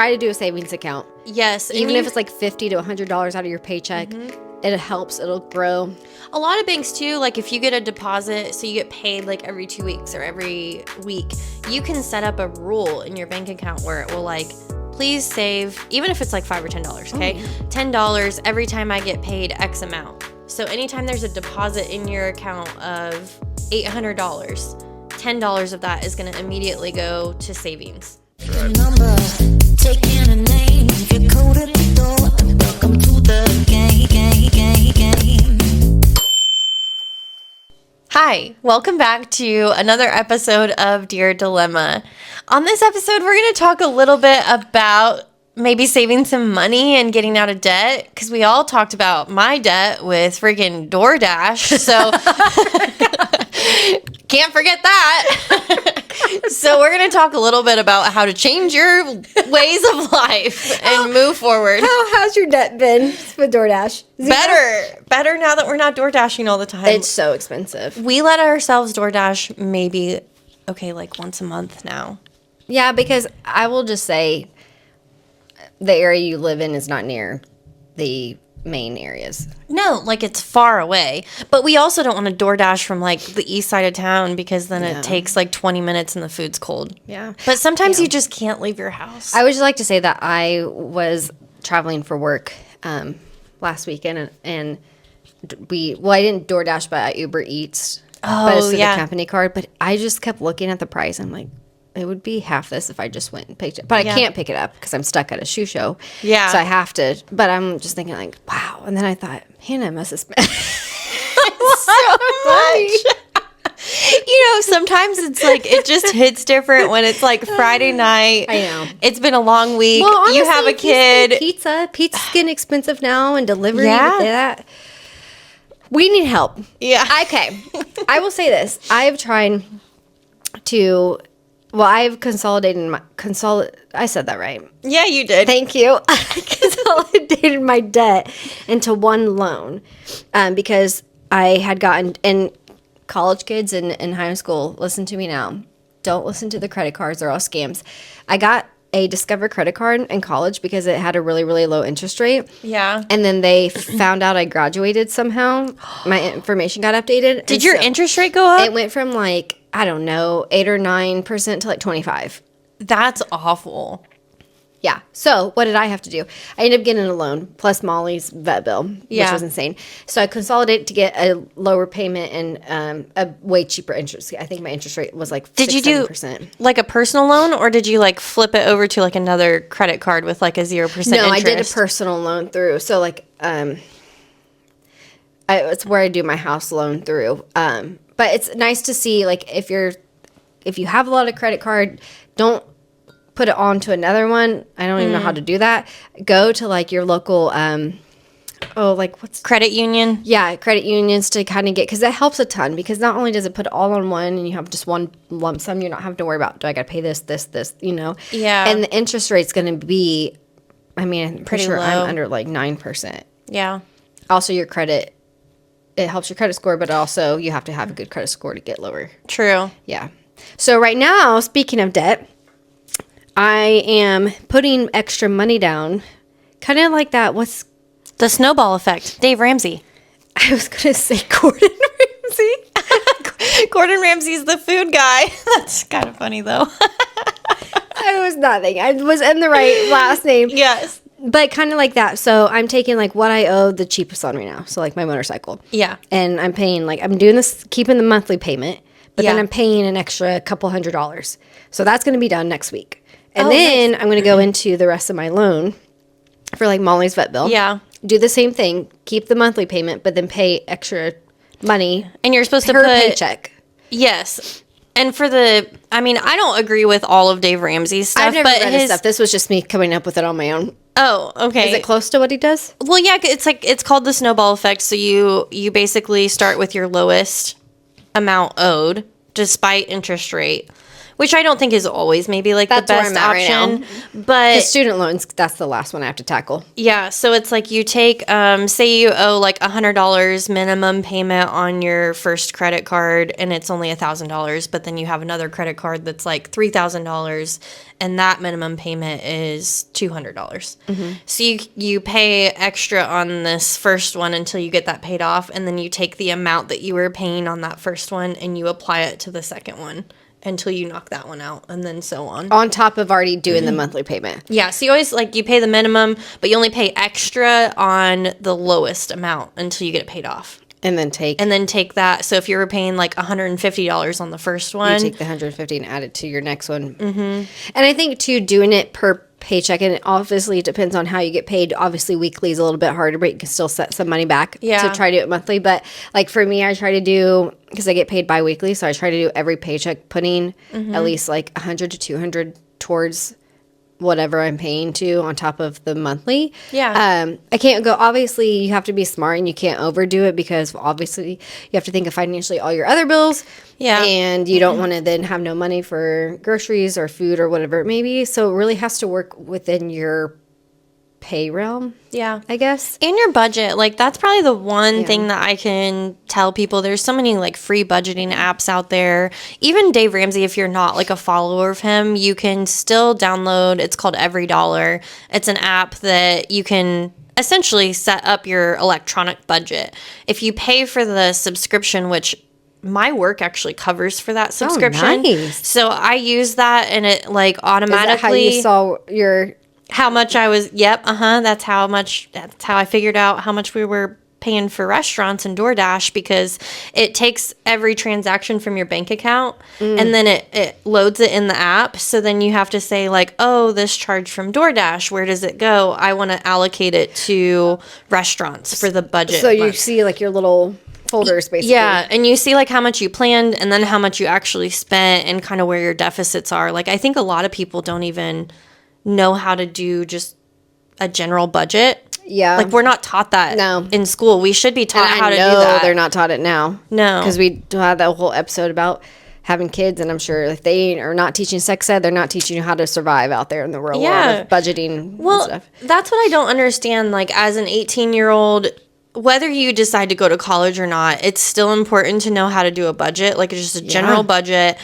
Try to do a savings account. Yes. Even if it's like $50 to $100 out of your paycheck, it helps. It'll grow. A lot of banks too, like if you get a deposit, so you get paid like every 2 weeks or every week, you can set up a rule in your bank account where it will like, please save, even if it's like $5 or $10, okay? $10 every time I get paid X amount. So anytime there's a deposit in your account of $800, $10 of that is going to immediately go to savings. Taking a name, if you're cold at the door, welcome to the game. Hi, welcome back to another episode of Dear Dilemma. On this episode, we're going to talk a little bit about maybe saving some money and getting out of debt, because we all talked about my debt with freaking DoorDash, so can't forget that. So we're going to talk a little bit about how to change your ways of life and move forward. How's your debt been with DoorDash? Better now that we're not door dashing all the time. It's so expensive. We let ourselves DoorDash maybe, like once a month now. Yeah, because I will just say the area you live in is not near the main areas. No, like it's far away. But we also don't want to DoorDash from like the east side of town, because then it takes like 20 minutes and the food's cold. Yeah. But sometimes you just can't leave your house. I would just like to say that I was traveling for work last weekend, and I didn't DoorDash, but I Uber Eats. But it's through the company card. But I just kept looking at the price. I'm like, it would be half this if I just went and picked it. But I can't pick it up because I'm stuck at a shoe show. Yeah. So I have to. But I'm just thinking like, wow. And then I thought, Hannah must have spent so much. You know, sometimes it's like it just hits different when it's like Friday night. I know. It's been a long week. Well, honestly, you have a kid. Pizza's getting expensive now, and delivery. Yeah. That. We need help. Yeah. Okay. I will say this. I have tried to. Well, I've consolidated I said that right. Yeah, you did. Thank you. I consolidated my debt into one loan because I had gotten, and college kids in high school, listen to me now. Don't listen to the credit cards. They're all scams. I got a Discover credit card in college because it had a really, really low interest rate. Yeah. And then they found out I graduated somehow. My information got updated. Did your interest rate go up? It went from like, I don't know, 8 or 9% to like 25. That's awful. Yeah. So what did I have to do? I ended up getting a loan plus Molly's vet bill, which was insane. So I consolidated to get a lower payment and a way cheaper interest. I think my interest rate was like 7%. Like a personal loan, or did you like flip it over to like another credit card with like a 0% interest? No, I did a personal loan through. So like it's where I do my house loan through. But it's nice to see, like, if you have a lot of credit card, don't put it on to another one. I don't even know how to do that. Go to like your local what's credit union? Yeah, credit unions to kind of get, because that helps a ton, because not only does it put it all on one and you have just one lump sum, you're not having to worry about, do I got to pay this, you know? Yeah. And the interest rate's going to be, I mean, I'm pretty sure low. I'm under like 9%. Yeah. Also, your credit, it helps your credit score, but also you have to have a good credit score to get lower. True. Yeah. So right now, speaking of debt, I am putting extra money down, kind of like that. What's the snowball effect? Dave Ramsey. I was going to say Gordon Ramsay. Gordon Ramsay's the food guy. That's kind of funny, though. I was nothing. I was in the right last name. Yes. But kind of like that. So I'm taking like what I owe the cheapest on right now. So like my motorcycle. Yeah. And I'm paying like, I'm doing this, keeping the monthly payment, but then I'm paying an extra couple $100s. So that's going to be done next week. And then I'm going to go into the rest of my loan for like Molly's vet bill. Yeah. Do the same thing, keep the monthly payment, but then pay extra money. And you're supposed to per put paycheck. Yes. And for I don't agree with all of Dave Ramsey's stuff. I've never but read his stuff. This was just me coming up with it on my own. Oh, okay. Is it close to what he does? Well, yeah, it's called the snowball effect. So you basically start with your lowest amount owed despite interest rate, which I don't think is always maybe like That's the where best I'm at right option. now. But Student loans, that's the last one I have to tackle. yeah, so it's like you take, say you owe like $100 minimum payment on your first credit card, and it's only $1,000, but then you have another credit card that's like $3,000, and that minimum payment is $200. So you pay extra on this first one until you get that paid off, and then you take the amount that you were paying on that first one and you apply it to the second one until you knock that one out, and then so on. On top of already doing the monthly payment. Yeah, so you always like you pay the minimum, but you only pay extra on the lowest amount until you get it paid off. And then take that. So if you were paying like $150 on the first one, you take the 150 and add it to your next one. And I think too, doing it per paycheck, and it obviously depends on how you get paid. Obviously weekly is a little bit harder, but you can still set some money back to try to do it monthly. But like for me, I try to do, because I get paid bi-weekly, so I try to do every paycheck putting at least like 100 to 200 towards whatever I'm paying to on top of the monthly. Yeah. I can't go, obviously you have to be smart and you can't overdo it, because obviously you have to think of financially all your other bills. Yeah. And you don't want to then have no money for groceries or food or whatever it may be. So it really has to work within your pay realm, yeah, I guess. and your budget. Like that's probably the one thing that I can tell people. There's so many like free budgeting apps out there. Even Dave Ramsey, if you're not like a follower of him, you can still download. It's called Every Dollar. It's an app that you can essentially set up your electronic budget. If you pay for the subscription, which my work actually covers for that subscription. Nice. So I use that, and it like automatically. Is that how you saw your... How much I was, that's how I figured out how much we were paying for restaurants and DoorDash, because it takes every transaction from your bank account and then it loads it in the app. So then you have to say like, oh, this charge from DoorDash, where does it go? I want to allocate it to restaurants for the budget. So you see like your little folders basically. Yeah, and you see like how much you planned and then how much you actually spent and kind of where your deficits are. Like I think a lot of people don't even know how to do just a general budget. Yeah. Like we're not taught that in school. We should be taught how to do that. They're not taught it now. No. Because we had that whole episode about having kids, and I'm sure if they are not teaching sex ed, they're not teaching you how to survive out there in the real world of budgeting and stuff. That's what I don't understand. Like as an 18-year-old, whether you decide to go to college or not, it's still important to know how to do a budget, like just a general budget.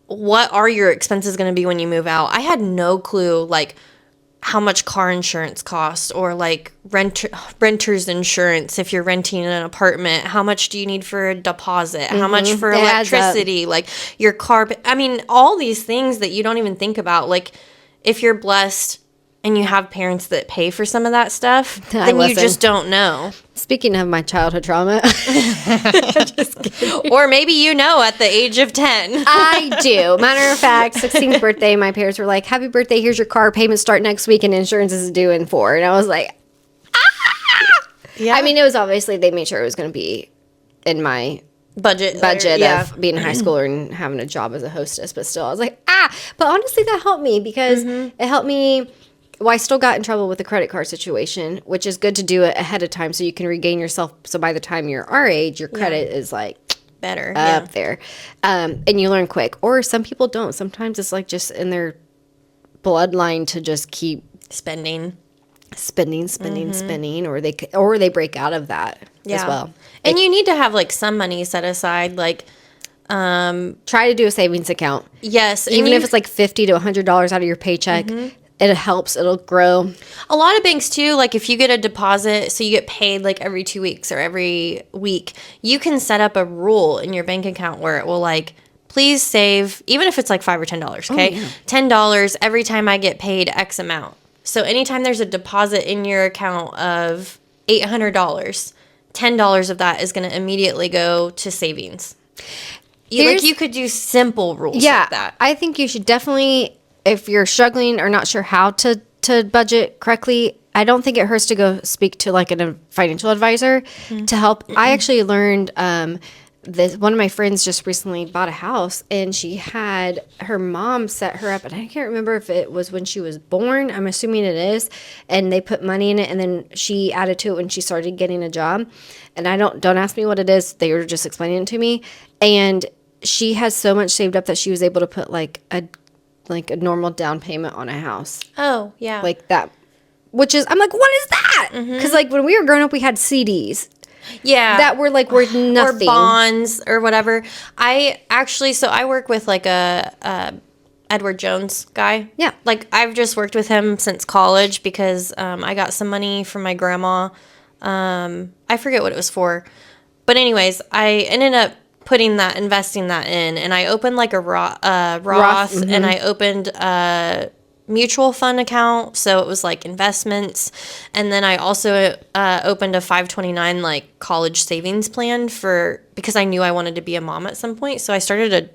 What are your expenses going to be when you move out? I had no clue, like, how much car insurance costs, or, like, renter's insurance if you're renting an apartment. How much do you need for a deposit? How much for electricity? Like, your car... I mean, all these things that you don't even think about. Like, if you're blessed and you have parents that pay for some of that stuff, then you just don't know. Speaking of my childhood trauma. Just kidding. Or maybe you know at the age of 10. I do. Matter of fact, 16th birthday, my parents were like, happy birthday, here's your car, payments start next week and insurance is due in 4. And I was like, ah! Yeah. I mean, it was obviously, they made sure it was going to be in my budget of being in high school and having a job as a hostess. But still, I was like, But honestly, that helped me, because it helped me... Well, I still got in trouble with the credit card situation, which is good to do it ahead of time so you can regain yourself. So by the time you're our age, your credit is like better up there. And you learn quick. Or some people don't. Sometimes it's like just in their bloodline to just keep spending, or they break out of that as well. And you need to have like some money set aside, like try to do a savings account. Yes, even if it's like $50 to $100 out of your paycheck. It helps. It'll grow. A lot of banks too, like if you get a deposit, so you get paid like every 2 weeks or every week, you can set up a rule in your bank account where it will like, please save, even if it's like $5 or $10, okay? $10 every time I get paid X amount. So anytime there's a deposit in your account of $800, $10 of that is going to immediately go to savings. You could do simple rules like that. I think you should definitely... If you're struggling or not sure how to budget correctly, I don't think it hurts to go speak to like a financial advisor to help. I actually learned this. One of my friends just recently bought a house, and she had her mom set her up, and I can't remember if it was when she was born. I'm assuming it is, and they put money in it, and then she added to it when she started getting a job. And don't ask me what it is. They were just explaining it to me, and she has so much saved up that she was able to put like a normal down payment on a house. Oh, yeah. Like that. Which is, I'm like, what is that? Because like when we were growing up, we had CDs. Yeah. That were like worth nothing. Or bonds or whatever. I work with like a Edward Jones guy. Yeah. Like I've just worked with him since college because I got some money from my grandma. I forget what it was for. But anyways, I ended up investing that in, and I opened like a Roth and I opened a mutual fund account, so it was like investments, and then I also opened a 529 like college savings plan because I knew I wanted to be a mom at some point, so I started a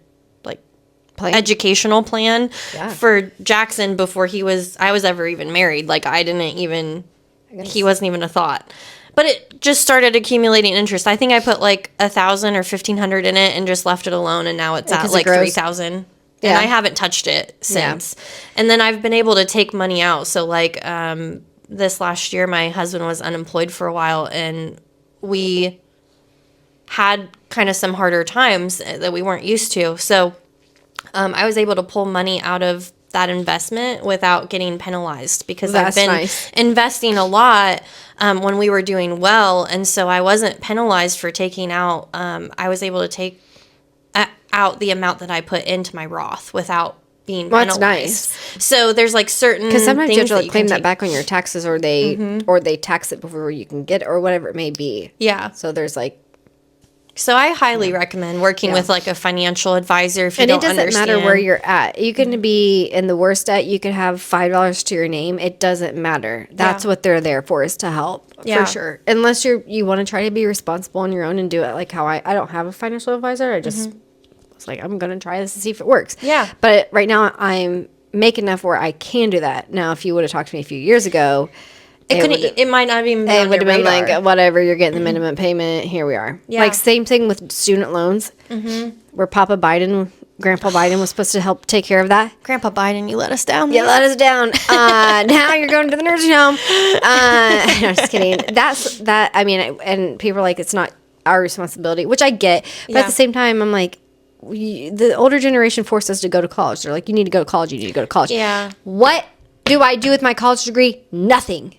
educational plan for Jackson before I was ever even married. Like he wasn't even a thought. But it just started accumulating interest. I think I put like 1,000 or 1,500 in it and just left it alone, and now it's at like 3,000. And I haven't touched it since. Yeah. And then I've been able to take money out. So like this last year, my husband was unemployed for a while, and we had kind of some harder times that we weren't used to. So I was able to pull money out of that investment without getting penalized because I've been investing a lot when we were doing well. And so I wasn't penalized for taking out. I was able to take out the amount that I put into my Roth without being penalized. That's nice. So there's like certain because sometimes you have to like claim that back on your taxes, or they tax it before you can get it, or whatever it may be. Yeah. So there's like. So I highly recommend working with like a financial advisor if you don't understand. And it doesn't matter where you're at. You can be in the worst debt. You could have $5 to your name. It doesn't matter. That's what they're there for, is to help for sure. Unless you want to try to be responsible on your own and do it like how I don't have a financial advisor. I just was like, I'm going to try this and see if it works. Yeah. But right now I'm making enough where I can do that. Now, if you would have talked to me a few years ago, it might not even be on your radar. It would have been like, whatever, you're getting the minimum payment, here we are. Yeah. Like, same thing with student loans, where Grandpa Biden was supposed to help take care of that. Grandpa Biden, you let us down. You let us down. Now you're going to the nursing home. No, just kidding. And people are like, it's not our responsibility, which I get. But at the same time, I'm like, the older generation forced us to go to college. They're like, you need to go to college, you need to go to college. Yeah. What do I do with my college degree? Nothing.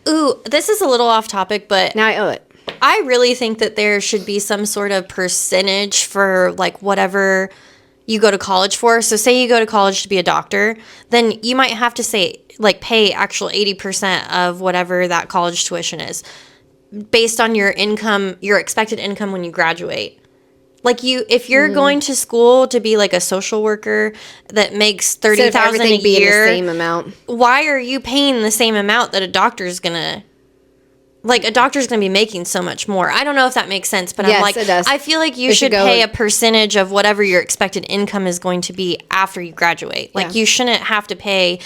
Ooh, this is a little off topic, but now I owe it. I really think that there should be some sort of percentage for like whatever you go to college for. So say you go to college to be a doctor, then you might have to pay actual 80% of whatever that college tuition is based on your income, your expected income when you graduate. Like if you're going to school to be like a social worker that makes $30,000 a year, the same amount. Why are you paying the same amount that a doctor's gonna be making so much more? I don't know if that makes sense, but I'm like, it does. I feel like you should pay a percentage of whatever your expected income is going to be after you graduate. Like you shouldn't have to pay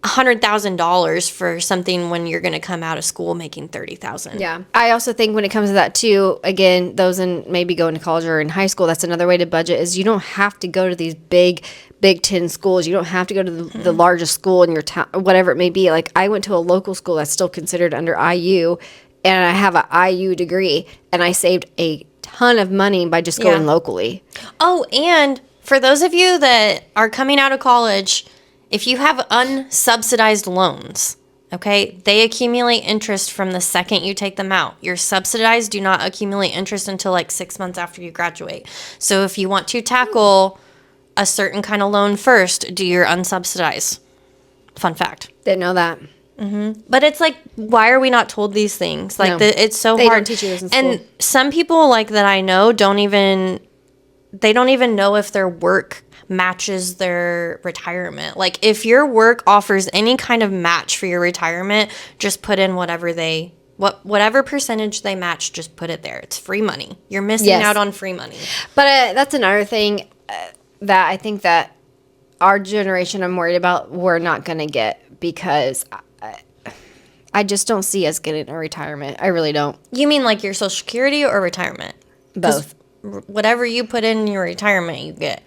$100,000 for something when you're going to come out of school making $30,000. Yeah. I also think when it comes to that too, again, those in maybe going to college or in high school, that's another way to budget, is you don't have to go to these Big 10 schools. You don't have to go to the largest school in your town, whatever it may be. Like I went to a local school that's still considered under IU, and I have an IU degree, and I saved a ton of money by just going locally. Oh, and for those of you that are coming out of college, if you have unsubsidized loans, okay, they accumulate interest from the second you take them out. Your subsidized do not accumulate interest until like 6 months after you graduate. So if you want to tackle a certain kind of loan first, do your unsubsidized. Fun fact. Didn't know that. But it's like, why are we not told these things? Like, it's so hard. They don't teach you this in school. And some people like that I know don't even know if their work matches their retirement. Like if your work offers any kind of match for your retirement, just put in whatever percentage they match, just put it there. It's free money. You're missing out on free money. But that's another thing that I think that our generation, I'm worried about, we're not going to get, because I just don't see us getting a retirement. I really don't. You mean like your Social Security or retirement? Both. Whatever you put in your retirement, you get.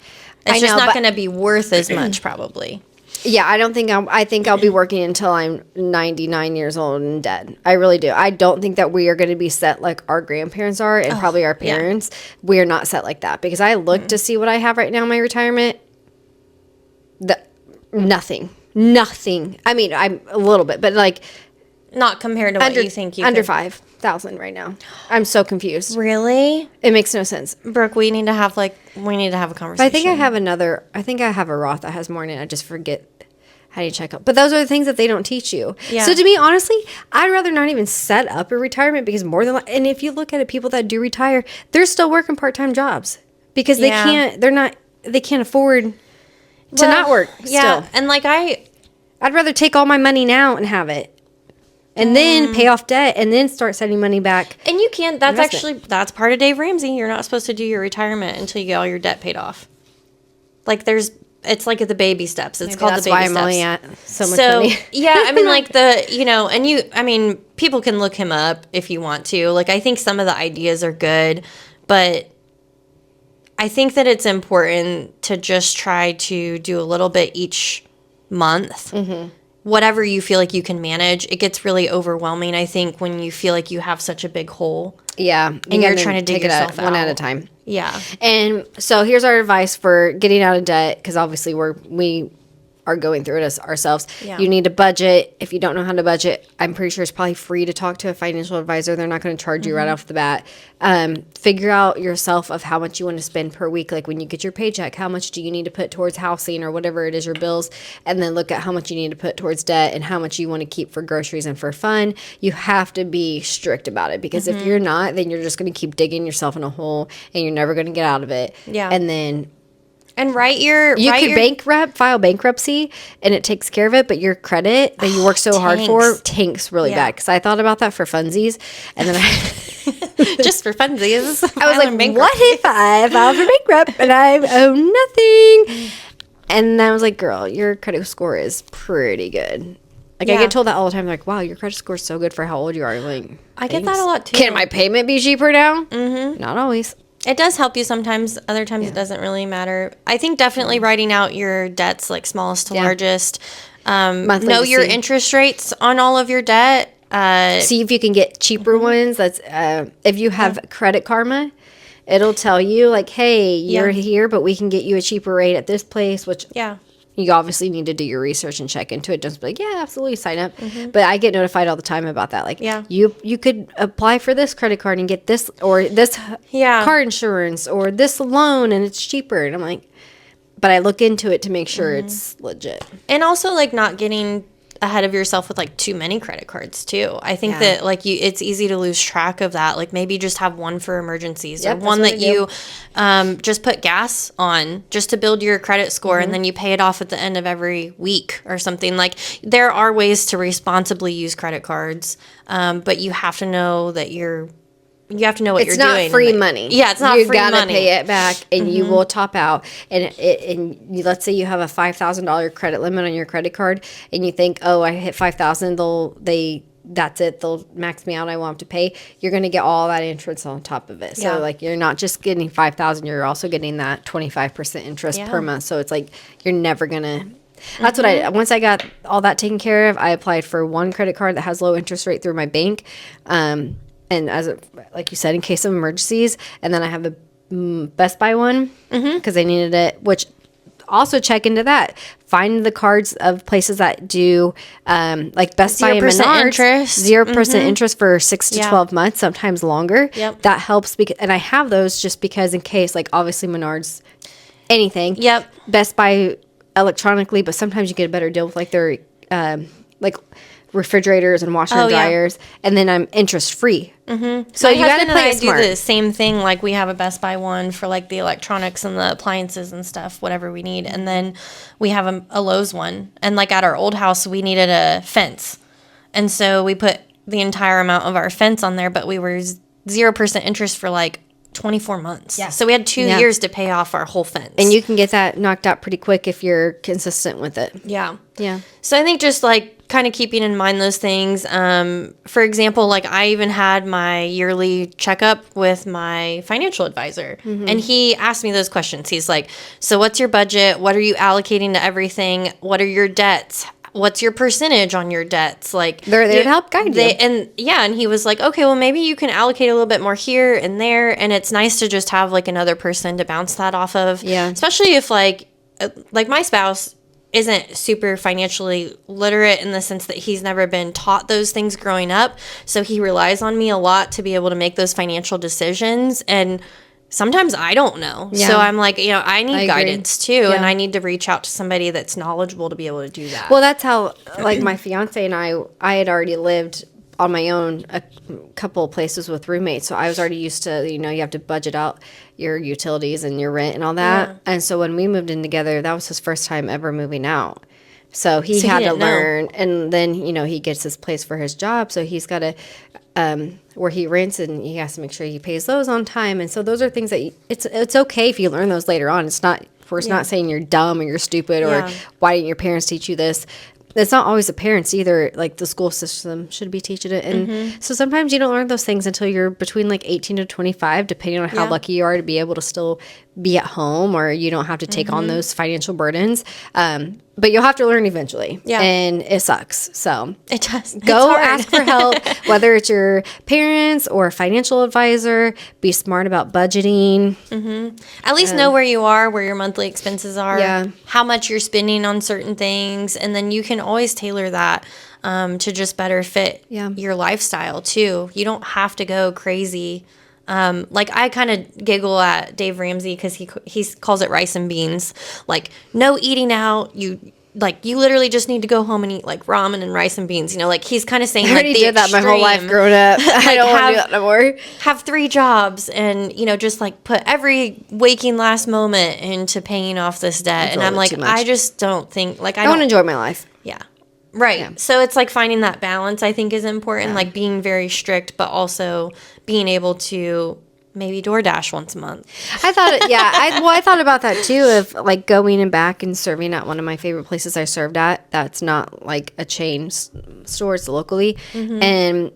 It's just not going to be worth as much, probably. Yeah, I think I'll be working until I'm 99 years old and dead. I really do. I don't think that we are going to be set like our grandparents are and probably our yeah. parents. We are not set like that because I look to see what I have right now in my retirement. Nothing. I mean, I'm a little bit, but like Not compared to what you think you under could. 5,000 right now. I'm so confused. Really? It makes no sense. Brooke, we need to have a conversation. But I think I have a Roth that has more in it. I just forget how do you check out. But those are the things that they don't teach you. Yeah. So to me, honestly, I'd rather not even set up a retirement because and if you look at it, people that do retire, they're still working part-time jobs because they can't afford to not work still. And like I'd rather take all my money now and have it. And then pay off debt and then start sending money back. and you can't, that's Investment. that's part of Dave Ramsey. You're not supposed to do your retirement until you get all your debt paid off. Like it's like the baby steps. It's called That's the baby why steps. I'm only at so much money. Yeah, I mean, like people can look him up if you want to. Like, I think some of the ideas are good, but I think that it's important to just try to do a little bit each month. Mm-hmm. Whatever you feel like you can manage. It gets really overwhelming, I think, when you feel like you have such a big hole. Yeah. And you're trying to dig yourself one at a out. time. Yeah. And so here's our advice for getting out of debt because obviously we are going through it ourselves. Yeah. You need to budget. If you don't know how to budget, I'm pretty sure it's probably free to talk to a financial advisor. They're not going to charge you right off the bat. Figure out yourself of how much you want to spend per week. Like when you get your paycheck, how much do you need to put towards housing or whatever it is, your bills, and then look at how much you need to put towards debt and how much you want to keep for groceries and for fun. You have to be strict about it because if you're not, then you're just going to keep digging yourself in a hole and you're never going to get out of it. Yeah. And then And file bankruptcy and it takes care of it, but your credit that you work so hard for tanks really bad. Because I thought about that for funsies, and then just for funsies. I was like, what if I file for bankrupt and I owe nothing? And I was like, girl, your credit score is pretty good. Like I get told that all the time, like, wow, your credit score is so good for how old you are. I'm like, I get that a lot too. Can my payment be cheaper now? Mm-hmm. Not always. It does help you sometimes. Other times it doesn't really matter. I think definitely writing out your debts, like smallest to largest. Monthly Know your receipt. interest rates on all of your debt. See if you can get cheaper ones. That's if you have Credit Karma, it'll tell you like, hey, you're here, but we can get you a cheaper rate at this place, which you obviously need to do your research and check into it. Just be like, yeah, absolutely, sign up. But I get notified all the time about that. Like, you could apply for this credit card and get this or this car insurance or this loan, and it's cheaper. And I'm like, but I look into it to make sure it's legit. And also like not getting ahead of yourself with like too many credit cards too. I think that like it's easy to lose track of that. Like maybe just have one for emergencies or one that you just put gas on just to build your credit score and then you pay it off at the end of every week or something. Like there are ways to responsibly use credit cards, but you have to know that you have to know what you're doing. It's not free money. Yeah, it's not free money. You gotta pay it back, and you will top out. Let's say you have a $5,000 credit limit on your credit card, and you think, oh, I hit $5,000. That's it. They'll max me out. I won't have to pay. You're gonna get all that interest on top of it. So like you're not just getting $5,000. You're also getting that 25% interest per month. So it's like you're never gonna. That's what once I got all that taken care of, I applied for one credit card that has low interest rate through my bank. And like you said, in case of emergencies, and then I have a Best Buy one because I needed it. Which also check into that. Find the cards of places that do like Best Buy and 0% Menards, interest. 0% interest for 6 to 12 months, sometimes longer. Yep. That helps and I have those just because in case, like obviously Menards, anything. Yep. Best Buy electronically, but sometimes you get a better deal with like their like refrigerators and washer and dryers, and then I'm interest free. So you got to play it smart. Do the same thing. Like we have a Best Buy one for like the electronics and the appliances and stuff, whatever we need, and then we have a Lowe's one. And like at our old house, we needed a fence, and so we put the entire amount of our fence on there, but we were 0% interest for like 24 months. Yeah. So we had 2 years to pay off our whole fence. And you can get that knocked out pretty quick if you're consistent with it. Yeah. Yeah. So I think just like kind of keeping in mind those things. For example, like I even had my yearly checkup with my financial advisor, and he asked me those questions. He's like, so what's your budget? What are you allocating to everything? What are your debts? What's your percentage on your debts? Like They're there to help guide you. And he was like, okay, well, maybe you can allocate a little bit more here and there. And it's nice to just have like another person to bounce that off of. Yeah. Especially if like my spouse isn't super financially literate in the sense that he's never been taught those things growing up. So he relies on me a lot to be able to make those financial decisions. And sometimes I don't know. Yeah. So I'm like, I need I agree. guidance too. Yeah. And I need to reach out to somebody that's knowledgeable to be able to do that. Well, that's how, like, my fiance and I had already lived on my own a couple of places with roommates. So I was already used to, you have to budget out your utilities and your rent and all that. Yeah. And so when we moved in together, that was his first time ever moving out. So he So he had to didn't know. learn. And then, he gets his place for his job. So he's got to, where he rents, and he has to make sure he pays those on time. And so those are things that it's okay if you learn those later on. It's not, we're not saying you're dumb or you're stupid or Yeah. why didn't your parents teach you this? It's not always the parents either. Like the school system should be teaching it. And so sometimes you don't learn those things until you're between like 18 to 25, depending on how Yeah. lucky you are to be able to still be at home, or you don't have to take on those financial burdens. But you'll have to learn eventually. Yeah. And it sucks. So It does. go It's hard. ask for help, whether it's your parents or a financial advisor. Be smart about budgeting. At least know where you are, where your monthly expenses are, Yeah. how much you're spending on certain things, and then you can always tailor that to just better fit Yeah. your lifestyle too. You don't have to go crazy. Like I kind of giggle at Dave Ramsey because he calls it rice and beans. Like no eating out. You literally just need to go home and eat like ramen and rice and beans. Like he's kind of saying I like already the did that my whole life extreme. growing up. I don't want to do have- that no more. Have 3 jobs and just like put every waking last moment into paying off this debt. That's And a I'm little like, too much. I just don't think like I want to enjoy my life. yeah. Right. Yeah. So it's like finding that balance I think is important, like being very strict but also being able to maybe DoorDash once a month. I thought, I thought about that too, of like going and back and serving at one of my favorite places I served at. That's not like a chain store, it's locally, and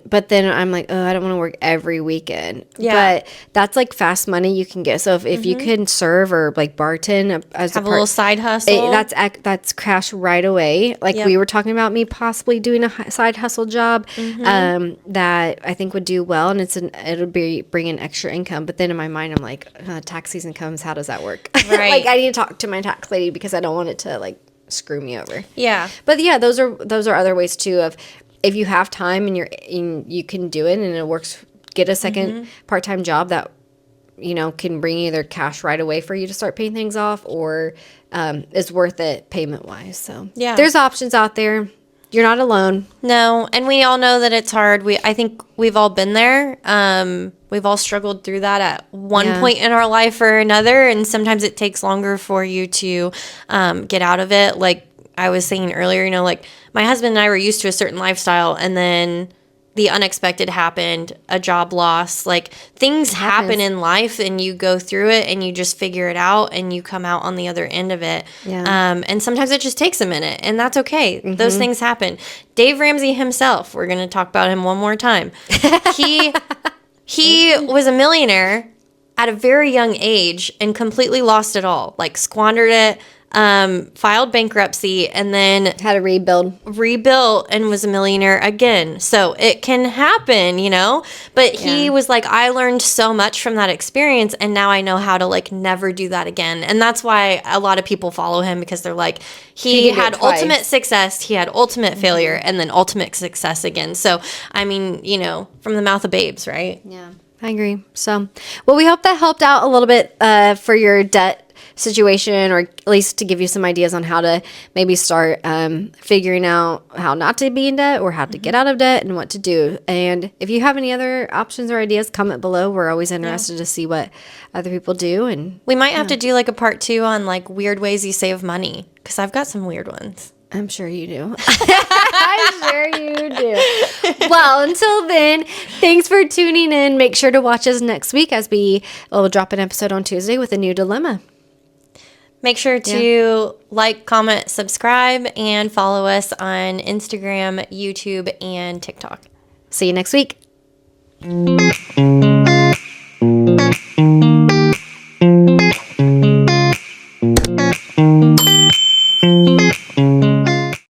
but then I'm like, oh, I don't want to work every weekend. Yeah. But that's like fast money you can get. So if you can serve or like bartend as Have a little side hustle. that's cash right away. Like Yep. we were talking about me possibly doing a side hustle job that I think would do well, and it'll be bring in extra income. But then in my mind, I'm like, tax season comes. How does that work? Right. Like I need to talk to my tax lady because I don't want it to like screw me over. Yeah. But yeah, those are other ways too of if you have time and you can do it and it works. Get a second part-time job that can bring either cash right away for you to start paying things off, or is worth it payment wise. So Yeah. there's options out there. You're not alone. No, and we all know that it's hard. I think we've all been there. We've all struggled through that at one point in our life or another, and sometimes it takes longer for you to get out of it. Like I was saying earlier, like my husband and I were used to a certain lifestyle, and then the unexpected happened, a job loss, like things happen in life and you go through it and you just figure it out and you come out on the other end of it. Yeah. And sometimes it just takes a minute and that's okay. Those things happen. Dave Ramsey himself, we're going to talk about him one more time. He was a millionaire at a very young age and completely lost it all, like squandered it, filed bankruptcy, and then Had to rebuilt and was a millionaire again. So it can happen, but he was like, I learned so much from that experience and now I know how to like never do that again. And that's why a lot of people follow him, because they're like, he did it had twice. ultimate success, he had ultimate failure, and then ultimate success again. So I mean, from the mouth of babes, right? Yeah, I agree. So, well, we hope that helped out a little bit for your debt situation, or at least to give you some ideas on how to maybe start figuring out how not to be in debt or how to get out of debt and what to do. And if you have any other options or ideas, comment below. We're always interested to see what other people do. And We might have to do like a part 2 on like weird ways you save money, because I've got some weird ones. I'm sure you do. I'm sure you do. Well, until then, thanks for tuning in. Make sure to watch us next week as we will drop an episode on Tuesday with a new dilemma. Make sure to like, comment, subscribe, and follow us on Instagram, YouTube, and TikTok. See you next week.